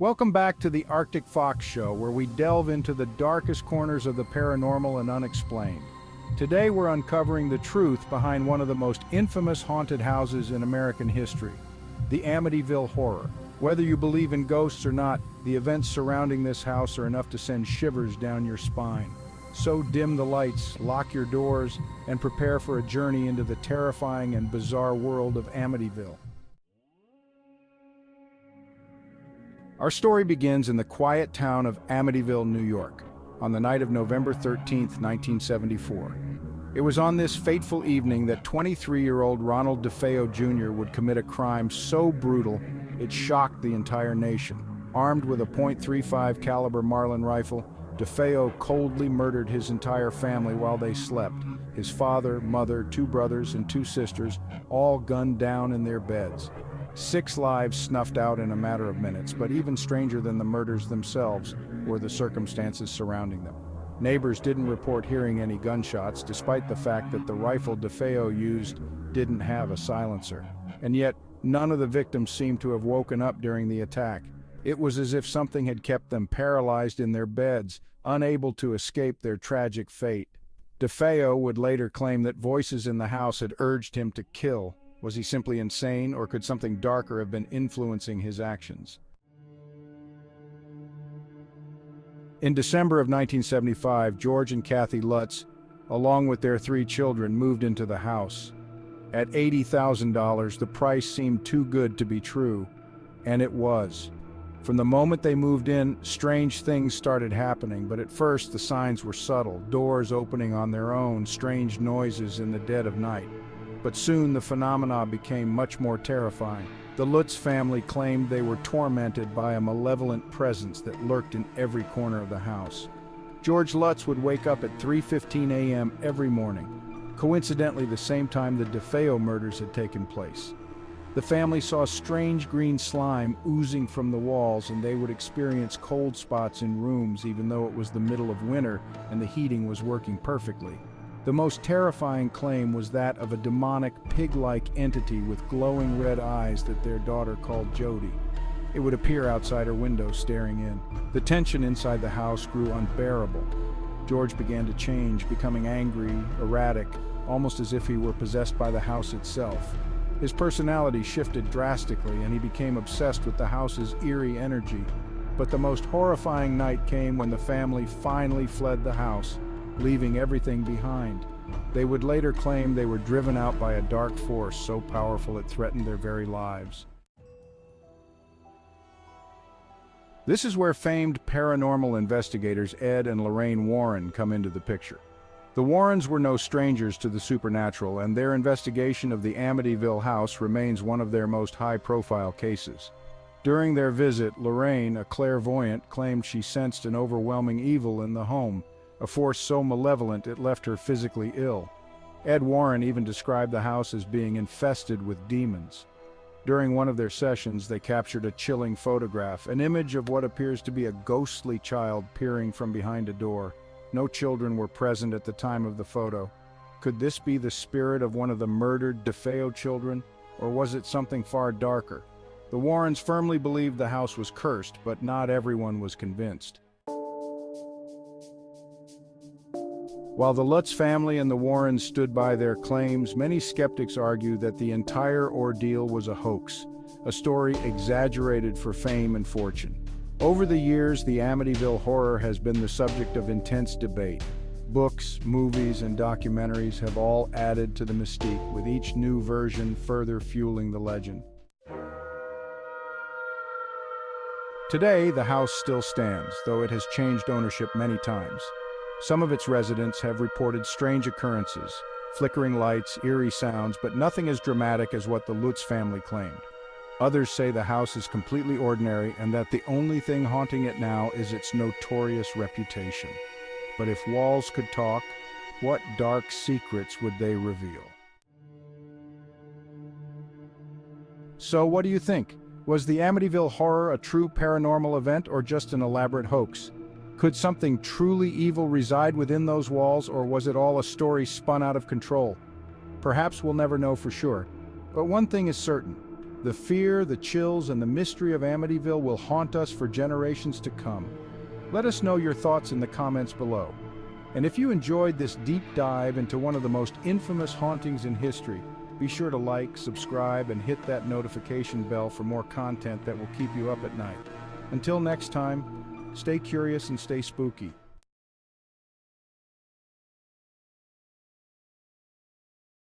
Welcome back to the Arctic Fox Show, where we delve into the darkest corners of the paranormal and unexplained. Today we're uncovering the truth behind one of the most infamous haunted houses in American history, the Amityville Horror. Whether you believe in ghosts or not, the events surrounding this house are enough to send shivers down your spine. So dim the lights, lock your doors, and prepare for a journey into the terrifying and bizarre world of Amityville. Our story begins in the quiet town of Amityville, New York, on the night of November 13, 1974. It was on this fateful evening that 23-year-old Ronald DeFeo Jr. would commit a crime so brutal it shocked the entire nation. Armed with a .35 caliber Marlin rifle, DeFeo coldly murdered his entire family while they slept. His father, mother, two brothers, and two sisters, all gunned down in their beds. 6 lives snuffed out in a matter of minutes, but even stranger than the murders themselves were the circumstances surrounding them. Neighbors didn't report hearing any gunshots, despite the fact that the rifle DeFeo used didn't have a silencer. And yet, none of the victims seemed to have woken up during the attack. It was as if something had kept them paralyzed in their beds, unable to escape their tragic fate. DeFeo would later claim that voices in the house had urged him to kill. Was he simply insane, or could something darker have been influencing his actions? In December of 1975, George and Kathy Lutz, along with their 3 children, moved into the house. At $80,000, the price seemed too good to be true, and it was. From the moment they moved in, strange things started happening, but at first the signs were subtle: doors opening on their own, strange noises in the dead of night. But soon the phenomena became much more terrifying. The Lutz family claimed they were tormented by a malevolent presence that lurked in every corner of the house. George Lutz would wake up at 3:15 a.m. every morning, coincidentally the same time the DeFeo murders had taken place. The family saw strange green slime oozing from the walls, and they would experience cold spots in rooms even though it was the middle of winter and the heating was working perfectly. The most terrifying claim was that of a demonic, pig-like entity with glowing red eyes that their daughter called Jody. It would appear outside her window, staring in. The tension inside the house grew unbearable. George began to change, becoming angry, erratic, almost as if he were possessed by the house itself. His personality shifted drastically, and he became obsessed with the house's eerie energy. But the most horrifying night came when the family finally fled the house, leaving everything behind. They would later claim they were driven out by a dark force so powerful it threatened their very lives. This is where famed paranormal investigators Ed and Lorraine Warren come into the picture. The Warrens were no strangers to the supernatural, and their investigation of the Amityville house remains one of their most high-profile cases. During their visit, Lorraine, a clairvoyant, claimed she sensed an overwhelming evil in the home, a force so malevolent it left her physically ill. Ed Warren even described the house as being infested with demons. During one of their sessions, they captured a chilling photograph, an image of what appears to be a ghostly child peering from behind a door. No children were present at the time of the photo. Could this be the spirit of one of the murdered DeFeo children, or was it something far darker? The Warrens firmly believed the house was cursed, but not everyone was convinced. While the Lutz family and the Warrens stood by their claims, many skeptics argue that the entire ordeal was a hoax, a story exaggerated for fame and fortune. Over the years, the Amityville Horror has been the subject of intense debate. Books, movies, and documentaries have all added to the mystique, with each new version further fueling the legend. Today, the house still stands, though it has changed ownership many times. Some of its residents have reported strange occurrences, flickering lights, eerie sounds, but nothing as dramatic as what the Lutz family claimed. Others say the house is completely ordinary and that the only thing haunting it now is its notorious reputation. But if walls could talk, what dark secrets would they reveal? So what do you think? Was the Amityville Horror a true paranormal event or just an elaborate hoax? Could something truly evil reside within those walls, or was it all a story spun out of control? Perhaps we'll never know for sure. But one thing is certain: The fear, the chills, and the mystery of Amityville will haunt us for generations to come. Let us know your thoughts in the comments below. And if you enjoyed this deep dive into one of the most infamous hauntings in history, be sure to like, subscribe, and hit that notification bell for more content that will keep you up at night. Until next time, stay curious and stay spooky.